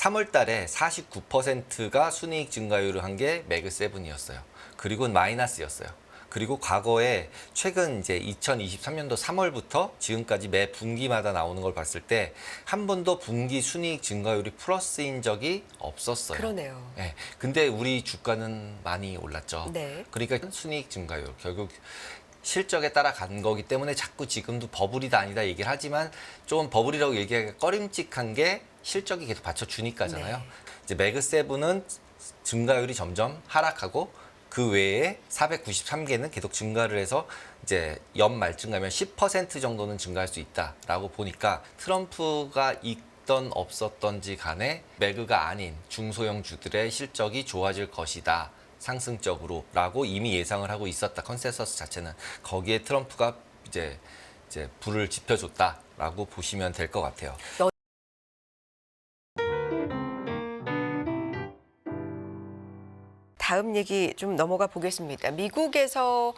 3월 달에 49%가 순이익 증가율을 한 게 매그세븐이었어요. 그리고 마이너스였어요. 그리고 과거에 최근 이제 2023년도 3월부터 지금까지 매 분기마다 나오는 걸 봤을 때 한 번도 분기 순이익 증가율이 플러스인 적이 없었어요. 그러네요. 네. 근데 우리 주가는 많이 올랐죠. 네. 그러니까 순이익 증가율 결국 실적에 따라간 거기 때문에 자꾸 지금도 버블이다 아니다 얘기를 하지만 좀 버블이라고 얘기하기가 꺼림칙한 게 실적이 계속 받쳐주니까잖아요. 네. 이제 매그세븐은 증가율이 점점 하락하고 그 외에 493개는 계속 증가를 해서 이제 연말쯤 가면 10% 정도는 증가할 수 있다라고 보니까 트럼프가 있던 없었던지 간에 매그가 아닌 중소형주들의 실적이 좋아질 것이다. 상승적으로라고 이미 예상을 하고 있었다. 컨센서스 자체는 거기에 트럼프가 이제 불을 지펴줬다라고 보시면 될 것 같아요. 다음 얘기 좀 넘어가 보겠습니다. 미국에서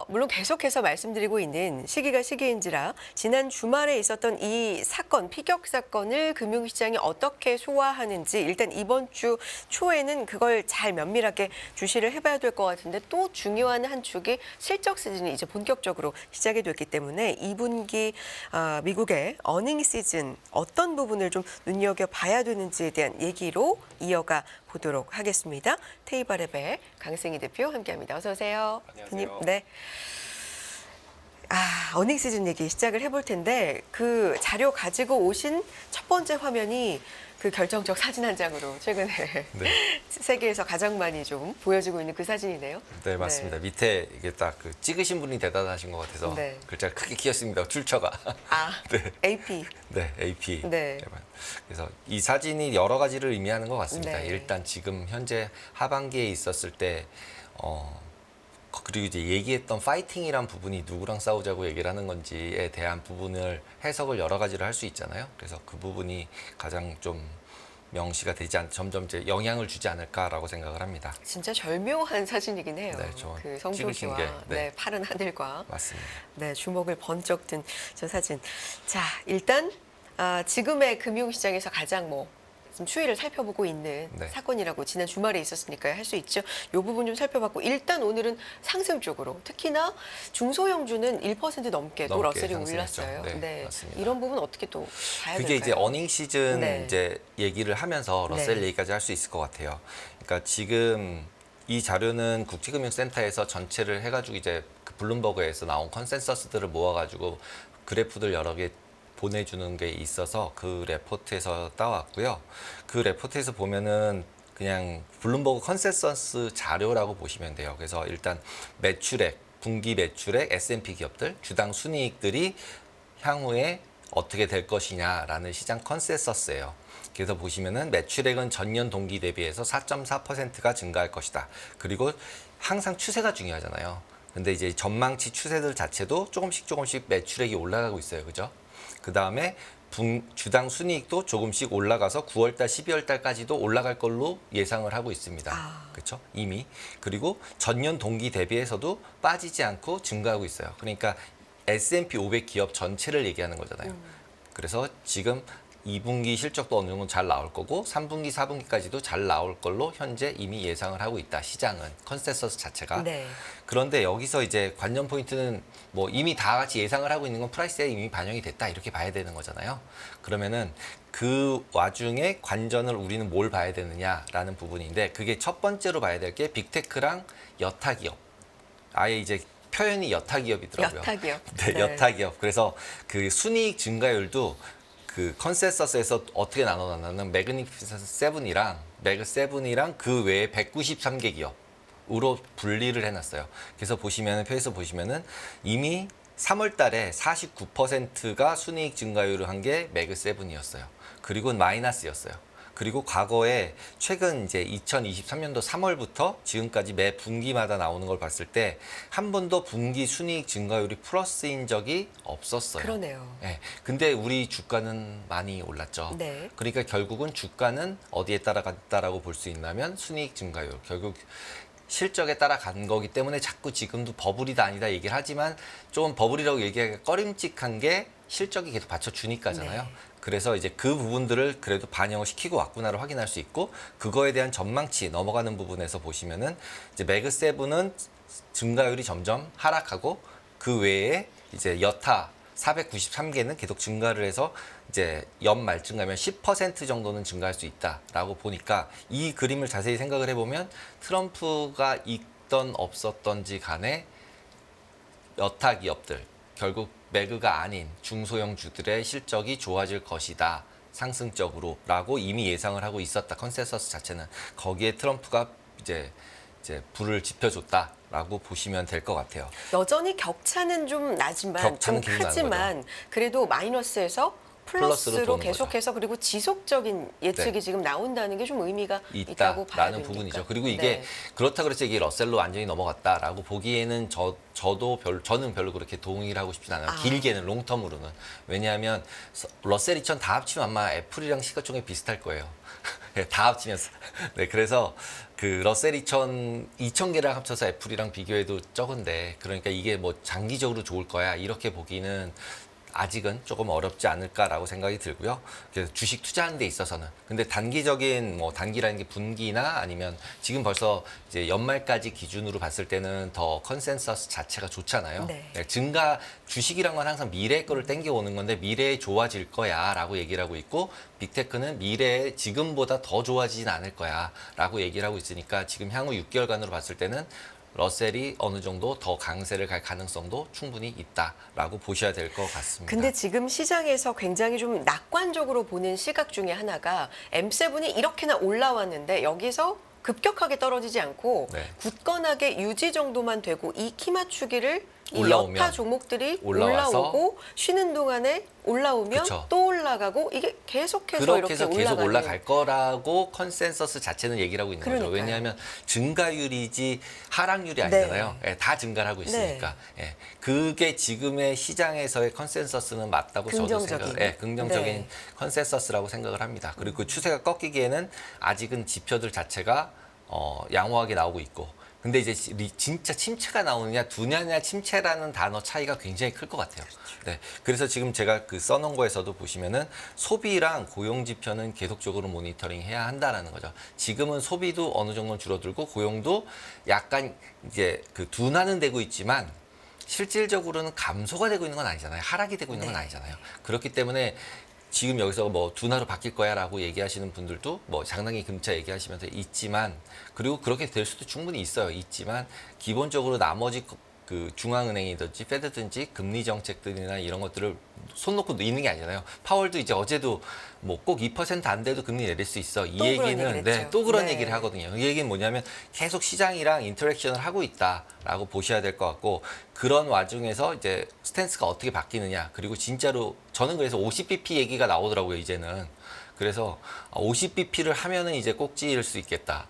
물론 계속해서 말씀드리고 있는 시기가 시기인지라 지난 주말에 있었던 이 사건, 피격 사건을 금융시장이 어떻게 소화하는지 일단 이번 주 초에는 그걸 잘 면밀하게 주시를 해봐야 될 것 같은데 또 중요한 한 축이 실적 시즌이 이제 본격적으로 시작이 됐기 때문에 2분기 미국의 어닝 시즌 어떤 부분을 좀 눈여겨봐야 되는지에 대한 얘기로 이어가 보도록 하겠습니다. 테이바랩의 강승희 대표 함께합니다. 어서 오세요. 안녕하세요. 네. 어닝 시즌 얘기 시작을 해볼 텐데 그 자료 가지고 오신 첫 번째 화면이 그 결정적 사진 한 장으로 최근에 네. 세계에서 가장 많이 좀 보여지고 있는 그 사진이네요. 네, 맞습니다. 밑에 이게 딱 그 찍으신 분이 대단하신 것 같아서 네. 글자를 크게 키웠습니다. 출처가. 네. AP. 네, AP. 네. 그래서 이 사진이 여러 가지를 의미하는 것 같습니다. 네. 일단 지금 현재 하반기에 있었을 때 그리고 이제 얘기했던 파이팅이란 부분이 누구랑 싸우자고 얘기를 하는 건지에 대한 부분을 해석을 여러 가지로 할 수 있잖아요. 그래서 그 부분이 가장 좀 명시가 되지 점점 이제 영향을 주지 않을까라고 생각을 합니다. 진짜 절묘한 사진이긴 해요. 네, 저 그 찍으신 성표시와 게, 네. 파른 하늘과 맞습니다. 네, 주먹을 번쩍 든 저 사진. 자, 일단 지금의 금융시장에서 가장 좀 추이를 살펴보고 있는 네. 사건이라고 지난 주말에 있었으니까 할 수 있죠. 이 부분 좀 살펴봤고 일단 오늘은 상승 쪽으로 특히나 중소형주는 1% 넘게 또 넘게 러셀이 상승했죠. 올랐어요. 네, 맞습니다. 이런 부분 어떻게 또 봐야 그게 될까요? 이제 어닝 시즌 네. 이제 얘기를 하면서 러셀 네. 얘기까지 할 수 있을 것 같아요. 그러니까 지금 이 자료는 국제금융센터에서 전체를 해가지고 이제 그 블룸버그에서 나온 컨센서스들을 모아가지고 그래프들 여러 개 보내주는 게 있어서 그 레포트에서 따왔고요. 그 레포트에서 보면은 그냥 블룸버그 컨센서스 자료라고 보시면 돼요. 그래서 일단 매출액, 분기 매출액, S&P 기업들, 주당 순이익들이 향후에 어떻게 될 것이냐라는 시장 컨센서스예요. 그래서 보시면은 매출액은 전년 동기 대비해서 4.4%가 증가할 것이다. 그리고 항상 추세가 중요하잖아요. 근데 이제 전망치 추세들 자체도 조금씩 매출액이 올라가고 있어요. 그죠? 그 다음에 주당 순이익도 조금씩 올라가서 9월달, 12월달까지도 올라갈 걸로 예상을 하고 있습니다. 그렇죠? 이미. 그리고 전년 동기 대비해서도 빠지지 않고 증가하고 있어요. 그러니까 S&P 500 기업 전체를 얘기하는 거잖아요. 그래서 지금 2분기 실적도 어느 정도 잘 나올 거고 3분기, 4분기까지도 잘 나올 걸로 현재 이미 예상을 하고 있다. 시장은 컨센서스 자체가. 네. 그런데 여기서 이제 관전 포인트는 뭐 이미 다 같이 예상을 하고 있는 건 프라이스에 이미 반영이 됐다. 이렇게 봐야 되는 거잖아요. 그러면은 그 와중에 관전을 우리는 뭘 봐야 되느냐라는 부분인데 그게 첫 번째로 봐야 될 게 빅테크랑 여타 기업. 아예 이제 표현이 여타 기업이더라고요. 여타 기업. 네, 네. 여타 기업. 그래서 그 순이익 증가율도 그 컨센서스에서 어떻게 나눠놨냐면 매그니피센트 세븐이랑 매그 세븐이랑 그 외에 193개 기업으로 분리를 해놨어요. 그래서 보시면은 표에서 보시면은 이미 3월 달에 49%가 순이익 증가율을 한 게 매그 세븐이었어요. 그리고 마이너스였어요. 그리고 과거에 최근 이제 2023년도 3월부터 지금까지 매 분기마다 나오는 걸 봤을 때 한 번도 분기 순이익 증가율이 플러스인 적이 없었어요. 그러네요. 네. 근데 우리 주가는 많이 올랐죠. 네. 그러니까 결국은 주가는 어디에 따라갔다라고 볼 수 있냐면 순이익 증가율. 결국 실적에 따라간 거기 때문에 자꾸 지금도 버블이다 아니다 얘기를 하지만 좀 버블이라고 얘기하기가 꺼림칙한 게 실적이 계속 받쳐주니까잖아요. 네. 그래서 이제 그 부분들을 그래도 반영을 시키고 왔구나를 확인할 수 있고 그거에 대한 전망치 넘어가는 부분에서 보시면은 이제 매그7은 증가율이 점점 하락하고 그 외에 이제 여타 493개는 계속 증가를 해서 이제 연말쯤 가면 10% 정도는 증가할 수 있다라고 보니까 이 그림을 자세히 생각을 해보면 트럼프가 있던 없었던지 간에 여타 기업들 결국 매그가 아닌 중소형 주들의 실적이 좋아질 것이다. 상승적으로라고 이미 예상을 하고 있었다. 컨센서스 자체는 거기에 트럼프가 이제 불을 지펴줬다라고 보시면 될 것 같아요. 여전히 격차는 좀 나지만 격차는 좀 계속 나는 크지만 그래도 마이너스에서 플러스로 플러스로 도는 계속해서 그리고 지속적인 예측이 네. 지금 나온다는 게 좀 의미가 있다고 봐야 있다라는 됩니까? 부분이죠. 그리고 이게 네. 그렇다 그래서 이게 러셀로 완전히 넘어갔다라고 보기에는 저는 별로 그렇게 동의를 하고 싶진 않아요. 아. 길게는 롱텀으로는. 왜냐하면 러셀 2000 다 합치면 아마 애플이랑 시가총액 비슷할 거예요. 다 합치면서. 네, 그래서 그 러셀 2000개랑 합쳐서 애플이랑 비교해도 적은데 그러니까 이게 뭐 장기적으로 좋을 거야 이렇게 보기는 아직은 조금 어렵지 않을까라고 생각이 들고요. 그래서 주식 투자하는 데 있어서는. 근데 단기적인 뭐 단기라는 게 분기나 아니면 지금 벌써 이제 연말까지 기준으로 봤을 때는 더 컨센서스 자체가 좋잖아요. 네. 네, 증가 주식이란 건 항상 미래 거를 땡겨오는 건데 미래에 좋아질 거야라고 얘기를 하고 있고 빅테크는 미래에 지금보다 더 좋아지진 않을 거야라고 얘기를 하고 있으니까 지금 향후 6개월간으로 봤을 때는 러셀이 어느 정도 더 강세를 갈 가능성도 충분히 있다라고 보셔야 될 것 같습니다. 근데 지금 시장에서 굉장히 좀 낙관적으로 보는 시각 중에 하나가 M7이 이렇게나 올라왔는데 여기서 급격하게 떨어지지 않고 네. 굳건하게 유지 정도만 되고 이 키 맞추기를 이 올라오면 여타 종목들이 올라와서 올라오고 쉬는 동안에 올라오면 그쵸. 또 올라가고 이게 계속해서 그렇게 이렇게 해서 계속 올라가는 올라갈 거라고 컨센서스 자체는 얘기를 하고 있는 거죠. 그러니까요. 왜냐하면 증가율이지 하락률이 네. 아니잖아요. 예, 다 증가를 하고 있으니까. 예, 그게 지금의 시장에서의 컨센서스는 맞다고 저도 긍정적인. 생각을 긍정적인 네. 컨센서스라고 생각을 합니다. 그리고 그 추세가 꺾이기에는 아직은 지표들 자체가 양호하게 나오고 있고 근데 이제 진짜 침체가 나오느냐 두냐냐 침체라는 단어 차이가 굉장히 클 것 같아요. 네, 그래서 지금 제가 그 써놓은 거에서도 보시면은 소비랑 고용 지표는 계속적으로 모니터링 해야 한다라는 거죠. 지금은 소비도 어느 정도는 줄어들고 고용도 약간 이제 그 둔화는 되고 있지만 실질적으로는 감소가 되고 있는 건 아니잖아요. 하락이 되고 있는 건 네. 아니잖아요. 그렇기 때문에 지금 여기서 뭐 둔화로 바뀔 거야라고 얘기하시는 분들도 뭐 장난기 금차 얘기하시면서 있지만 그리고 그렇게 될 수도 충분히 있어요. 있지만 기본적으로 나머지 그 중앙은행이든지 페드든지 금리 정책들이나 이런 것들을 손 놓고 있는 게 아니잖아요. 파월도 이제 어제도 뭐 꼭 2% 안 돼도 금리 내릴 수 있어. 이 또 그런 얘기는 얘기를 했죠. 또 그런 네. 얘기를 하거든요. 이 얘기는 뭐냐면 계속 시장이랑 인터랙션을 하고 있다라고 보셔야 될 것 같고 그런 와중에서 이제 스탠스가 어떻게 바뀌느냐 그리고 진짜로 저는 그래서 50bp 얘기가 나오더라고요 이제는. 그래서 50bp를 하면은 이제 꼭지일 수 있겠다.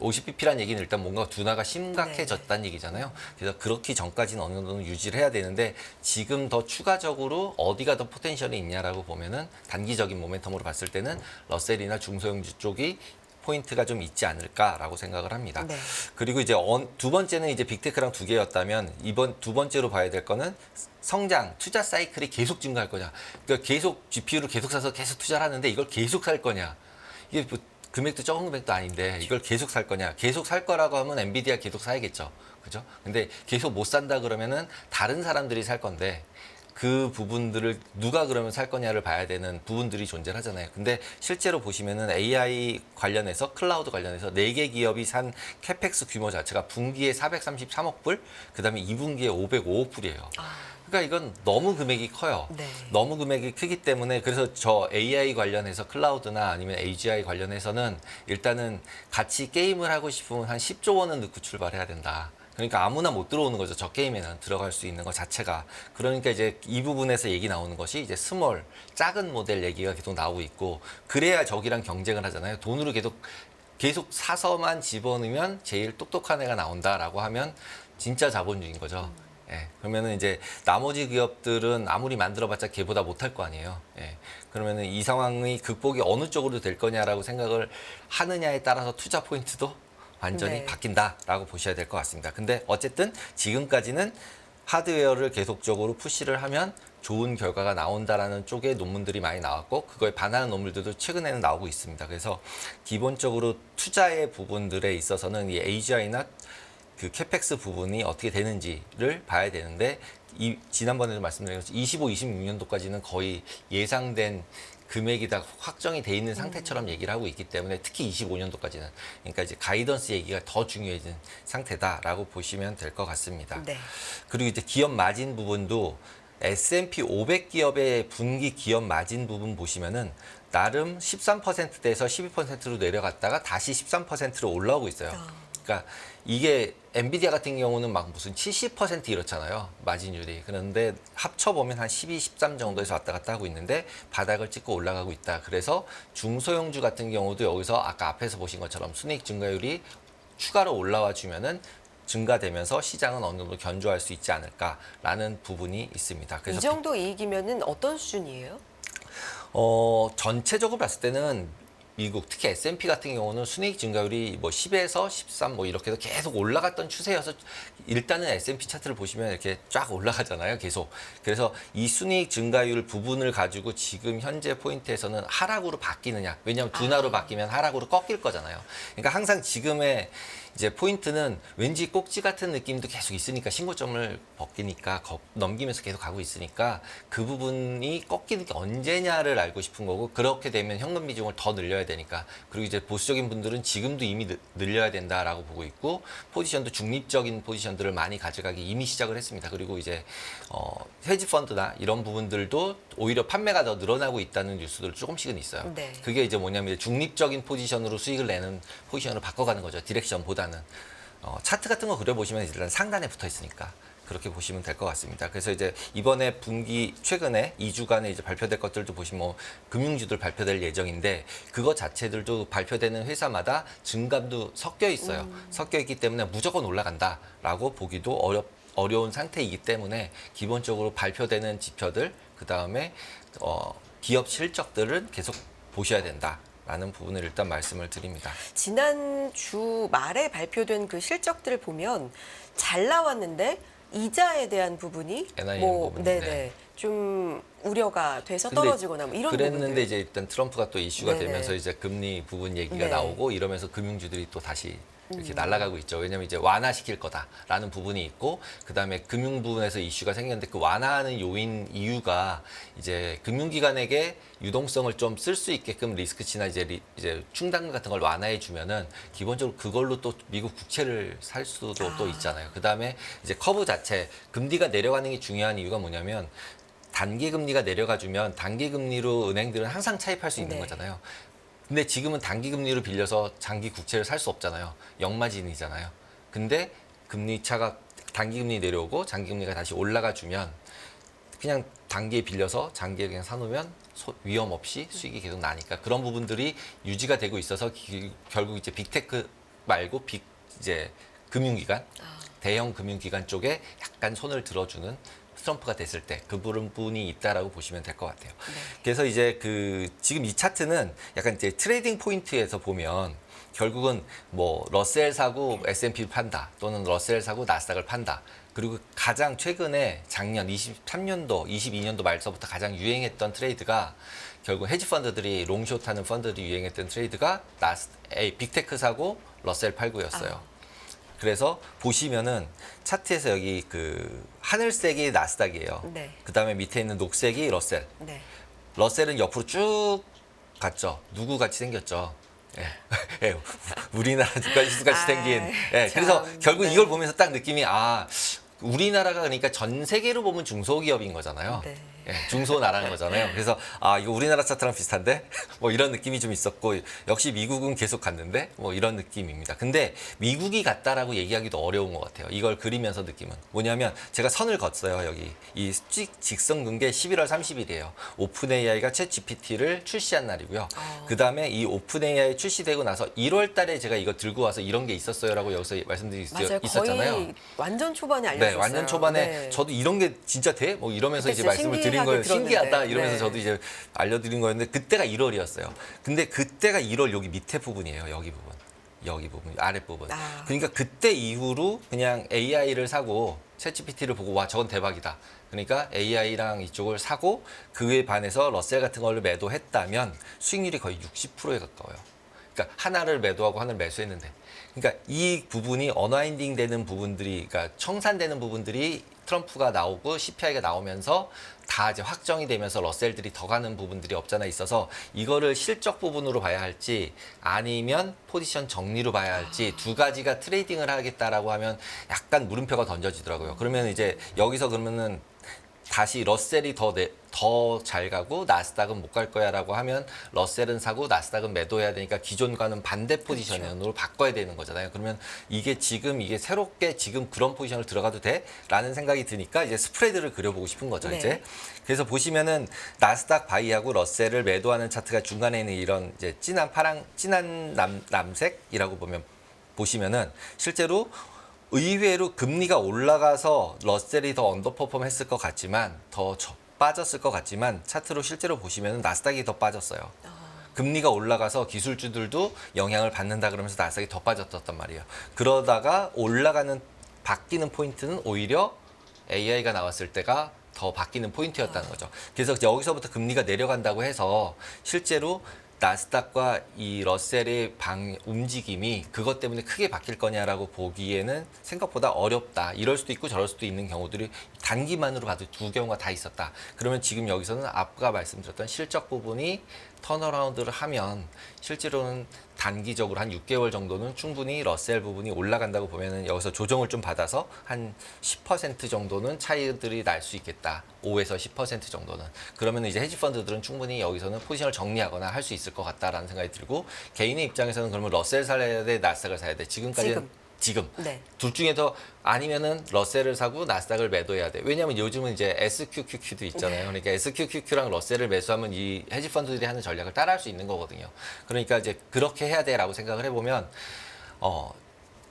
50bp란 얘기는 일단 뭔가 둔화가 심각해졌다는 얘기잖아요. 그래서 그렇기 전까지는 어느 정도는 유지를 해야 되는데 지금 더 추가적으로 어디가 더 포텐셜이 있냐라고 보면은 단기적인 모멘텀으로 봤을 때는 러셀이나 중소형주 쪽이 포인트가 좀 있지 않을까라고 생각을 합니다. 네. 그리고 이제 두 번째는 이제 빅테크랑 두 개였다면 이번 두 번째로 봐야 될 거는 성장, 투자 사이클이 계속 증가할 거냐. 그러니까 계속 GPU를 계속 사서 계속 투자를 하는데 이걸 계속 살 거냐. 이게 뭐 금액도 적은 금액도 아닌데 이걸 계속 살 거냐. 계속 살 거라고 하면 엔비디아 계속 사야겠죠. 그죠? 근데 계속 못 산다 그러면은 다른 사람들이 살 건데 그 부분들을 누가 그러면 살 거냐를 봐야 되는 부분들이 존재를 하잖아요. 근데 실제로 보시면은 AI 관련해서 클라우드 관련해서 4개 기업이 산 캐펙스 규모 자체가 분기에 433억 불, 그다음에 2분기에 505억 불이에요. 그러니까 이건 너무 금액이 커요. 네. 너무 금액이 크기 때문에 그래서 저 AI 관련해서 클라우드나 아니면 AGI 관련해서는 일단은 같이 게임을 하고 싶으면 한 10조 원은 넣고 출발해야 된다. 그러니까 아무나 못 들어오는 거죠. 저 게임에는 들어갈 수 있는 것 자체가. 그러니까 이제 이 부분에서 얘기 나오는 것이 이제 스몰, 작은 모델 얘기가 계속 나오고 있고 그래야 저기랑 경쟁을 하잖아요. 돈으로 계속 사서만 집어넣으면 제일 똑똑한 애가 나온다라고 하면 진짜 자본주의인 거죠. 예, 그러면은 이제 나머지 기업들은 아무리 만들어봤자 걔보다 못할 거 아니에요. 예, 그러면은 이 상황이 극복이 어느 쪽으로 될 거냐라고 생각을 하느냐에 따라서 투자 포인트도 완전히 네. 바뀐다라고 보셔야 될 것 같습니다. 근데 어쨌든 지금까지는 하드웨어를 계속적으로 푸시를 하면 좋은 결과가 나온다라는 쪽의 논문들이 많이 나왔고 그거에 반하는 논문들도 최근에는 나오고 있습니다. 그래서 기본적으로 투자의 부분들에 있어서는 이 AGI나 그 캐펙스 부분이 어떻게 되는지를 봐야 되는데 지난번에도 말씀드린 것처럼 25, 26년도까지는 거의 예상된 금액이 다 확정이 돼 있는 상태처럼 얘기를 하고 있기 때문에 특히 25년도까지는 그러니까 이제 가이던스 얘기가 더 중요해진 상태다라고 보시면 될 것 같습니다. 네. 그리고 이제 기업 마진 부분도 S&P 500 기업의 분기 기업 마진 부분 보시면은 나름 13%대에서 12%로 내려갔다가 다시 13%로 올라오고 있어요. 그러니까 이게 엔비디아 같은 경우는 막 무슨 70% 이렇잖아요. 마진율이. 그런데 합쳐보면 한 12, 13 정도에서 왔다 갔다 하고 있는데 바닥을 찍고 올라가고 있다. 그래서 중소형주 같은 경우도 여기서 아까 앞에서 보신 것처럼 순이익 증가율이 추가로 올라와 주면은 증가되면서 시장은 어느 정도 견조할 수 있지 않을까라는 부분이 있습니다. 이 정도 이익이면은 어떤 수준이에요? 전체적으로 봤을 때는 미국 특히 S&P 같은 경우는 순이익 증가율이 뭐 10에서 13 뭐 이렇게 해서 계속 올라갔던 추세여서 일단은 S&P 차트를 보시면 이렇게 쫙 올라가잖아요, 계속. 그래서 이 순이익 증가율 부분을 가지고 지금 현재 포인트에서는 하락으로 바뀌느냐. 왜냐하면 둔화로 바뀌면 하락으로 꺾일 거잖아요. 그러니까 항상 지금의 이제 포인트는 왠지 꼭지 같은 느낌도 계속 있으니까 신고점을 벗기니까 넘기면서 계속 가고 있으니까 그 부분이 꺾이는 게 언제냐를 알고 싶은 거고 그렇게 되면 현금 비중을 더 늘려야 되니까 그리고 이제 보수적인 분들은 지금도 이미 늘려야 된다라고 보고 있고 포지션도 중립적인 포지션들을 많이 가져가기 이미 시작을 했습니다. 그리고 이제 헤지 펀드나 이런 부분들도 오히려 판매가 더 늘어나고 있다는 뉴스들 조금씩은 있어요. 네. 그게 이제 뭐냐면 중립적인 포지션으로 수익을 내는 포지션으로 바꿔가는 거죠. 디렉션보다는. 차트 같은 거 그려보시면 일단 상단에 붙어 있으니까 그렇게 보시면 될 것 같습니다. 그래서 이제 이번에 분기 최근에 2주간에 이제 발표될 것들도 보시면 뭐 금융주들 발표될 예정인데 그거 자체들도 발표되는 회사마다 증감도 섞여 있어요. 섞여 있기 때문에 무조건 올라간다라고 보기도 어려운 상태이기 때문에 기본적으로 발표되는 지표들 그다음에 기업 실적들은 계속 보셔야 된다라는 부분을 일단 말씀을 드립니다. 지난 주 말에 발표된 그 실적들을 보면 잘 나왔는데 이자에 대한 부분이 NIM 부분이, 네네 네. 좀 우려가 돼서 근데 떨어지거나 뭐 이런 그랬는데 부분들. 이제 일단 트럼프가 또 이슈가 네네. 되면서 이제 금리 부분 얘기가 네. 나오고 이러면서 금융주들이 또 다시 이렇게 날아가고 있죠. 왜냐하면 이제 완화시킬 거다라는 부분이 있고 그다음에 금융 부분에서 이슈가 생겼는데 그 완화하는 요인 이유가 이제 금융기관에게 유동성을 좀 쓸 수 있게끔 리스크치나 이제 충당금 같은 걸 완화해 주면은 기본적으로 그걸로 또 미국 국채를 살 수도 또 있잖아요. 그다음에 이제 커브 자체 금리가 내려가는 게 중요한 이유가 뭐냐면 단기 금리가 내려가 주면 단기 금리로 은행들은 항상 차입할 수 있는 네. 거잖아요. 근데 지금은 단기 금리로 빌려서 장기 국채를 살 수 없잖아요. 역마진이잖아요. 근데 금리 차가 단기 금리 내려오고 장기 금리가 다시 올라가 주면 그냥 단기에 빌려서 장기에 그냥 사놓으면 위험 없이 수익이 계속 나니까 그런 부분들이 유지가 되고 있어서 결국 이제 빅테크 말고 이제 금융기관 대형 금융기관 쪽에 약간 손을 들어주는 트럼프가 됐을 때 그 부분이 있다라고 보시면 될 것 같아요. 네. 그래서 이제 지금 이 차트는 약간 이제 트레이딩 포인트에서 보면 결국은 뭐 러셀 사고 S&P 판다 또는 러셀 사고 나스닥을 판다. 그리고 가장 최근에 작년 23년도, 22년도 말서부터 가장 유행했던 트레이드가 결국 헤지 펀드들이 롱숏 하는 펀드들이 유행했던 트레이드가 빅테크 사고 러셀 팔고였어요. 그래서 보시면은 차트에서 여기 그 하늘색이 나스닥이에요. 네. 그다음에 밑에 있는 녹색이 러셀. 네. 러셀은 옆으로 쭉 갔죠. 누구 같이 생겼죠. 예. 예. 우리나라 같이 생긴. 예. 그래서 참, 결국 네. 이걸 보면서 딱 느낌이 우리나라가 그러니까 전 세계로 보면 중소기업인 거잖아요. 네. 예, 중소나라는 거잖아요. 그래서 이거 우리나라 차트랑 비슷한데 뭐 이런 느낌이 좀 있었고 역시 미국은 계속 갔는데 뭐 이런 느낌입니다. 근데 미국이 갔다라고 얘기하기도 어려운 것 같아요. 이걸 그리면서 느낌은 뭐냐면 제가 선을 걷어요. 여기 이 직선 근게 11월 30일이에요. 오픈 AI가 챗 GPT를 출시한 날이고요. 그다음에 이 오픈 AI 출시되고 나서 1월 달에 제가 이거 들고 와서 이런 게 있었어요라고 여기서 말씀드린 맞아요. 있었잖아요. 거의 완전 초반에 네, 알려졌어요. 완전 초반에 네. 저도 이런 게 진짜 돼? 뭐 이러면서 그때 이제 진짜 말씀을 드린 거예요. 들었는데. 신기하다 이러면서 네. 저도 이제 알려드린 거였는데 그때가 1월이었어요. 근데 그때가 1월 여기 밑에 부분이에요. 여기 부분. 여기 부분, 아랫부분. 아. 그러니까 그때 이후로 그냥 AI를 사고 챗GPT를 보고 와 저건 대박이다. 그러니까 AI랑 이쪽을 사고 그에 반해서 러셀 같은 걸로 매도했다면 수익률이 거의 60%에 가까워요. 그러니까 하나를 매도하고 하나를 매수했는데. 그러니까 이 부분이 언와인딩 되는 부분들이, 그러니까 청산되는 부분들이 트럼프가 나오고 CPI가 나오면서 다 이제 확정이 되면서 러셀들이 더 가는 부분들이 없잖아 있어서 이거를 실적 부분으로 봐야 할지 아니면 포지션 정리로 봐야 할지 두 가지가 트레이딩을 하겠다라고 하면 약간 물음표가 던져지더라고요. 그러면 이제 여기서 그러면은 다시 러셀이 더 잘 가고 나스닥은 못 갈 거야라고 하면 러셀은 사고 나스닥은 매도해야 되니까 기존과는 반대 포지션으로 바꿔야 되는 거잖아요. 그러면 이게 지금 이게 새롭게 지금 그런 포지션을 들어가도 돼라는 생각이 드니까 이제 스프레드를 그려보고 싶은 거죠. 네. 이제 그래서 보시면은 나스닥 바이하고 러셀을 매도하는 차트가 중간에 있는 이런 이제 진한 남색이라고 보시면은 실제로 의외로 금리가 올라가서 러셀이 더 언더퍼폼 했을 것 같지만 더 빠졌을 것 같지만 차트로 실제로 보시면 나스닥이 더 빠졌어요. 금리가 올라가서 기술주들도 영향을 받는다 그러면서 나스닥이 더 빠졌단 말이에요. 그러다가 바뀌는 포인트는 오히려 AI가 나왔을 때가 더 바뀌는 포인트였다는 거죠. 그래서 여기서부터 금리가 내려간다고 해서 실제로 나스닥과 이 러셀의 움직임이 그것 때문에 크게 바뀔 거냐라고 보기에는 생각보다 어렵다. 이럴 수도 있고 저럴 수도 있는 경우들이 단기만으로 봐도 두 경우가 다 있었다. 그러면 지금 여기서는 아까 말씀드렸던 실적 부분이 턴어라운드를 하면 실제로는 단기적으로 한 6개월 정도는 충분히 러셀 부분이 올라간다고 보면은 여기서 조정을 좀 받아서 한 10% 정도는 차이들이 날 수 있겠다. 5에서 10% 정도는. 그러면 이제 헤지 펀드들은 충분히 여기서는 포지션을 정리하거나 할 수 있을 것 같다라는 생각이 들고 개인의 입장에서는 그러면 러셀 사야 돼, 나스닥을 사야 돼. 지금까지는 지금 네. 둘 중에서 아니면은 러셀을 사고 나스닥을 매도해야 돼. 왜냐하면 요즘은 이제 SQQQ도 있잖아요. 그러니까 SQQQ랑 러셀을 매수하면 이 헤지 펀드들이 하는 전략을 따라할 수 있는 거거든요. 그러니까 이제 그렇게 해야 돼라고 생각을 해보면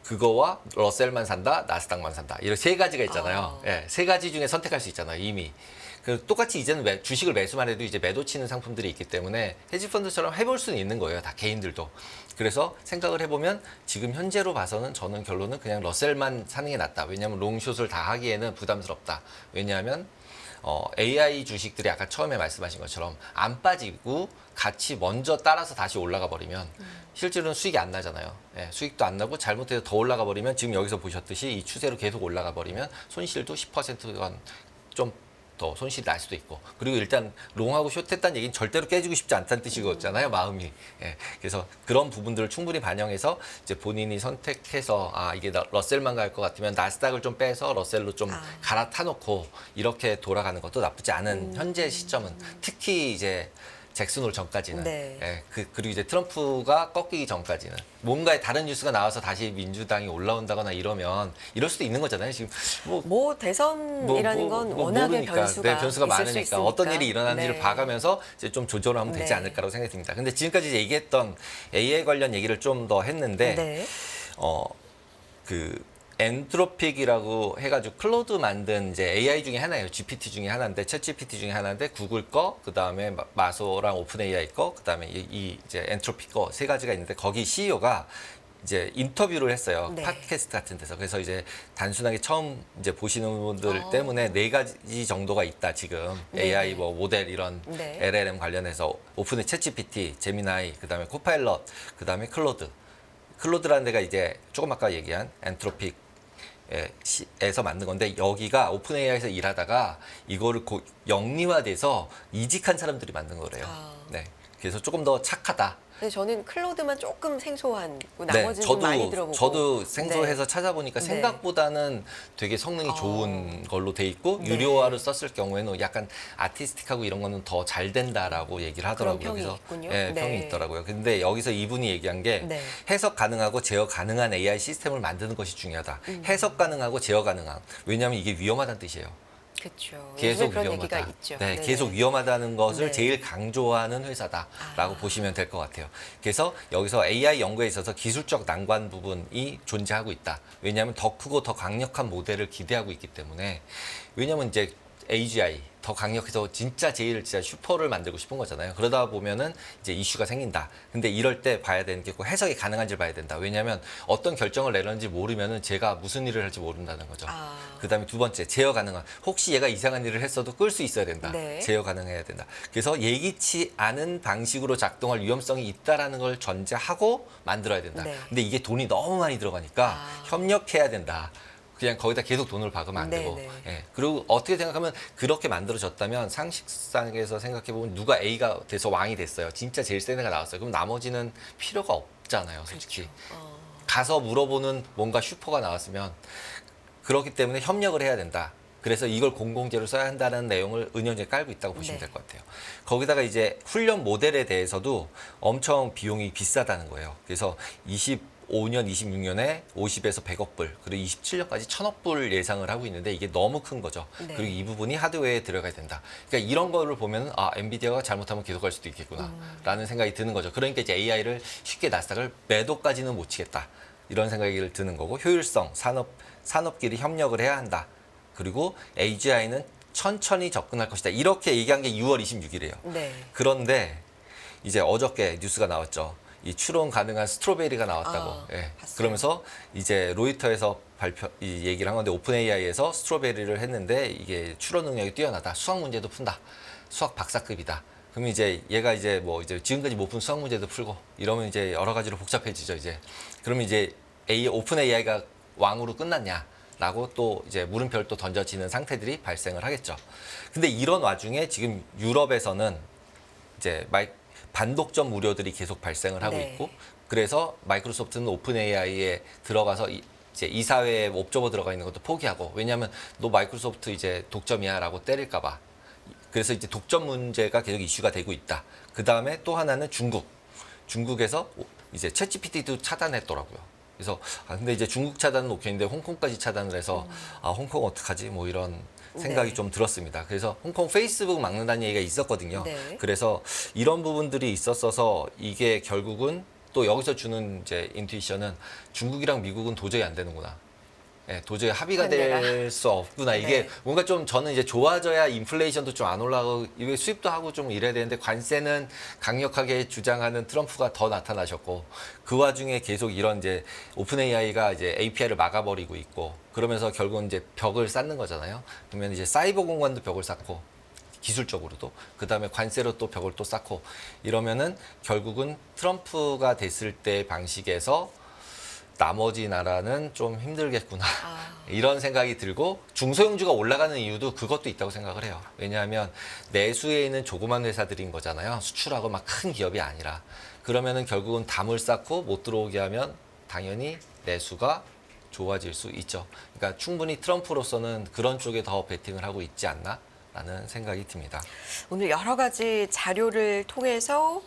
그거와 러셀만 산다, 나스닥만 산다. 이런 세 가지가 있잖아요. 예, 세 가지 중에 선택할 수 있잖아요, 이미. 똑같이 이제는 주식을 매수만 해도 이제 매도 치는 상품들이 있기 때문에 헤지펀드처럼 해볼 수는 있는 거예요. 다 개인들도. 그래서 생각을 해보면 지금 현재로 봐서는 저는 결론은 그냥 러셀만 사는 게 낫다. 왜냐하면 롱숏을 다 하기에는 부담스럽다. 왜냐하면 AI 주식들이 아까 처음에 말씀하신 것처럼 안 빠지고 같이 먼저 따라서 다시 올라가 버리면 실제로는 수익이 안 나잖아요. 예, 수익도 안 나고 잘못해서 더 올라가 버리면 지금 여기서 보셨듯이 이 추세로 계속 올라가 버리면 손실도 10%가 좀 더 손실이 날 수도 있고 그리고 일단 롱하고 숏했다는 얘기는 절대로 깨지고 싶지 않다는 뜻이거든요. 마음이. 예, 그래서 그런 부분들을 충분히 반영해서 이제 본인이 선택해서 이게 러셀만 갈 것 같으면 나스닥을 좀 빼서 러셀로 좀 갈아타놓고 이렇게 돌아가는 것도 나쁘지 않은 현재 시점은 특히 이제 잭슨홀 전까지는 네. 예, 그리고 이제 트럼프가 꺾이기 전까지는 뭔가의 다른 뉴스가 나와서 다시 민주당이 올라온다거나 이러면 이럴 수도 있는 거잖아요. 지금 뭐 대선이라는 건 워낙에 모르니까. 변수가 네, 변수가 있을 수 많으니까 있으니까. 어떤 일이 일어나는지를 네. 봐가면서 이제 좀 조절하면 되지 네. 않을까라고 생각이 듭니다. 근데 지금까지 이제 얘기했던 AI 관련 얘기를 좀 더 했는데 네. 엔트로픽이라고 해가지고 클로드 만든 이제 AI 중에 하나예요. GPT 중에 하나인데, 챗 GPT 중에 하나인데, 구글 거, 그 다음에 마소랑 오픈 AI 거, 그 다음에 이 이제 엔트로픽 거 세 가지가 있는데, 거기 CEO가 이제 인터뷰를 했어요. 네. 팟캐스트 같은 데서. 그래서 이제 단순하게 처음 이제 보시는 분들 때문에 네 가지 정도가 있다, 지금. 네. AI 뭐 모델 이런 네. LLM 관련해서 오픈의 챗 GPT, 제미나이, 그 다음에 코파일럿, 그 다음에 클로드. 클로드라는 데가 이제 조금 아까 얘기한 엔트로픽 에서 만든 건데 여기가 오픈 AI에서 일하다가 이거를 영리화돼서 이직한 사람들이 만든 거래요. 네. 그래서 조금 더 착하다. 근데 저는 클로드만 조금 생소한, 네, 나머지는 좀 많이 들어보고. 저도 생소해서 네. 찾아보니까 네. 생각보다는 되게 성능이 좋은 걸로 돼 있고 네. 유료화를 썼을 경우에는 약간 아티스틱하고 이런 거는 더 잘 된다라고 얘기를 하더라고요. 그런 평이 그래서 있군요. 네, 네. 평이 있더라고요. 근데 여기서 이분이 얘기한 게 네. 해석 가능하고 제어 가능한 AI 시스템을 만드는 것이 중요하다. 해석 가능하고 제어 가능한. 왜냐하면 이게 위험하다는 뜻이에요. 그렇죠. 계속 그런 위험하다. 얘기가 있죠. 네, 네. 계속 위험하다는 것을 네. 제일 강조하는 회사다라고 보시면 될 것 같아요. 그래서 여기서 AI 연구에 있어서 기술적 난관 부분이 존재하고 있다. 왜냐하면 더 크고 더 강력한 모델을 기대하고 있기 때문에 왜냐하면 이제 AGI 더 강력해서 진짜 제일 진짜 슈퍼를 만들고 싶은 거잖아요. 그러다 보면은 이제 이슈가 생긴다. 근데 이럴 때 봐야 되는 게 꼭 해석이 가능한지를 봐야 된다. 왜냐하면 어떤 결정을 내렸는지 모르면은 제가 무슨 일을 할지 모른다는 거죠. 그다음에 두 번째 제어 가능한. 혹시 얘가 이상한 일을 했어도 끌 수 있어야 된다. 네. 제어 가능해야 된다. 그래서 예기치 않은 방식으로 작동할 위험성이 있다라는 걸 전제하고 만들어야 된다. 네. 근데 이게 돈이 너무 많이 들어가니까 협력해야 된다. 그냥 거기다 계속 돈을 박으면 안 되고. 네네. 예. 그리고 어떻게 생각하면 그렇게 만들어졌다면 상식상에서 생각해 보면 누가 A가 돼서 왕이 됐어요. 진짜 제일 센 애가 나왔어요. 그럼 나머지는 필요가 없잖아요, 솔직히. 가서 물어보는 뭔가 슈퍼가 나왔으면 그렇기 때문에 협력을 해야 된다. 그래서 이걸 공공재로 써야 한다는 내용을 은연중에 깔고 있다고 보시면 네. 될 것 같아요. 거기다가 이제 훈련 모델에 대해서도 엄청 비용이 비싸다는 거예요. 그래서 25년, 26년에 50에서 100억 불, 그리고 27년까지 1000억 불 예상을 하고 있는데 이게 너무 큰 거죠. 네. 그리고 이 부분이 하드웨어에 들어가야 된다. 그러니까 이런 거를 보면 아, 엔비디아가 잘못하면 계속 갈 수도 있겠구나 라는 생각이 드는 거죠. 그러니까 이제 AI를 쉽게 나스닥을 매도까지는 못 치겠다. 이런 생각이 드는 거고 효율성, 산업끼리 협력을 해야 한다. 그리고 AGI는 천천히 접근할 것이다. 이렇게 얘기한 게 6월 26일이에요. 네. 그런데 이제 어저께 뉴스가 나왔죠. 이 추론 가능한 스트로베리가 나왔다고. 예. 봤어요. 그러면서 이제 로이터에서 이 얘기를 한 건데 오픈 AI에서 스트로베리를 했는데 이게 추론 능력이 뛰어나다. 수학 문제도 푼다. 수학 박사급이다. 그러면 이제 얘가 이제 뭐 이제 지금까지 못 푼 수학 문제도 풀고 이러면 이제 여러 가지로 복잡해지죠. 이제 그러면 이제 오픈 AI가 왕으로 끝났냐? 라고 또 이제 물음표를 또 던져지는 상태들이 발생을 하겠죠. 근데 이런 와중에 지금 유럽에서는 이제 반독점 우려들이 계속 발생을 하고 네. 있고 그래서 마이크로소프트는 오픈 AI에 들어가서 이제 이사회에 옵저버 들어가 있는 것도 포기하고 왜냐하면 너 마이크로소프트 이제 독점이야라고 때릴까 봐. 그래서 이제 독점 문제가 계속 이슈가 되고 있다. 그 다음에 또 하나는 중국에서 이제 챗GPT도 차단했더라고요. 그래서 근데 이제 중국 차단은 오케이인데 홍콩까지 차단을 해서 홍콩 어떡하지 뭐 이런 생각이 네. 좀 들었습니다. 그래서 홍콩 페이스북 막는다는 얘기가 있었거든요. 네. 그래서 이런 부분들이 있었어서 이게 결국은 또 여기서 주는 이제 인투이션은 중국이랑 미국은 도저히 안 되는구나. 예, 도저히 합의가 환대가. 될 수 없구나. 이게 네. 뭔가 좀 저는 이제 좋아져야 인플레이션도 좀 안 올라가고 이게 수입도 하고 좀 이래야 되는데 관세는 강력하게 주장하는 트럼프가 더 나타나셨고 그 와중에 계속 이런 이제 오픈 AI가 이제 API를 막아버리고 있고 그러면서 결국은 이제 벽을 쌓는 거잖아요. 그러면 이제 사이버 공간도 벽을 쌓고 기술적으로도 그다음에 관세로 또 벽을 또 쌓고 이러면은 결국은 트럼프가 됐을 때 방식에서 나머지 나라는 좀 힘들겠구나 이런 생각이 들고 중소형주가 올라가는 이유도 그것도 있다고 생각을 해요. 왜냐하면 내수에 있는 조그만 회사들인 거잖아요. 수출하고 막 큰 기업이 아니라 그러면은 결국은 담을 쌓고 못 들어오게 하면 당연히 내수가 좋아질 수 있죠. 그러니까 충분히 트럼프로서는 그런 쪽에 더 베팅을 하고 있지 않나라는 생각이 듭니다. 오늘 여러 가지 자료를 통해서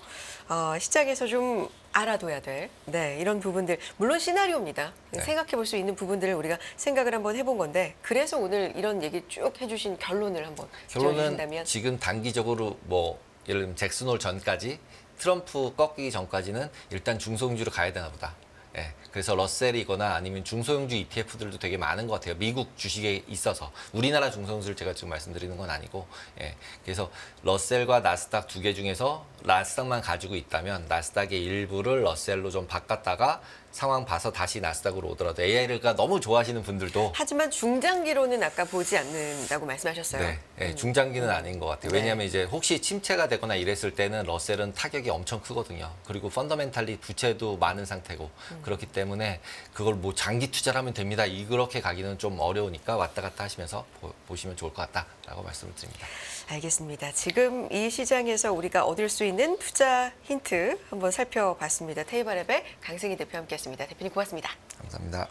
시장에서 좀 알아둬야 될 이런 부분들 물론 시나리오입니다. 네. 생각해 볼 수 있는 부분들을 우리가 생각을 한번 해본 건데 그래서 오늘 이런 얘기 쭉 해주신 결론을 한번 결론은 지어주신다면 지금 단기적으로 뭐 예를 들면 잭슨홀 전까지 트럼프 꺾이기 전까지는 일단 중소형주로 가야 되나 보다. 예, 그래서 러셀이거나 아니면 중소형주 ETF들도 되게 많은 것 같아요. 미국 주식에 있어서 우리나라 중소형주를 제가 지금 말씀드리는 건 아니고, 예, 그래서 러셀과 나스닥 두 개 중에서 나스닥만 가지고 있다면 나스닥의 일부를 러셀로 좀 바꿨다가 상황 봐서 다시 나스닥으로 오더라도 AI가 너무 좋아하시는 분들도 하지만 중장기로는 아까 보지 않는다고 말씀하셨어요. 네, 네, 중장기는 아닌 것 같아요. 네. 왜냐하면 이제 혹시 침체가 되거나 이랬을 때는 러셀은 타격이 엄청 크거든요. 그리고 펀더멘탈리 부채도 많은 상태고 그렇기 때문에 그걸 뭐 장기 투자를 하면 됩니다. 이렇게 가기는 좀 어려우니까 왔다 갔다 하시면서 보시면 좋을 것 같다라고 말씀을 드립니다. 알겠습니다. 지금 이 시장에서 우리가 얻을 수 있는 투자 힌트 한번 살펴봤습니다. 테이블랩의 강승희 대표 함께했습니다. 대표님 고맙습니다. 감사합니다.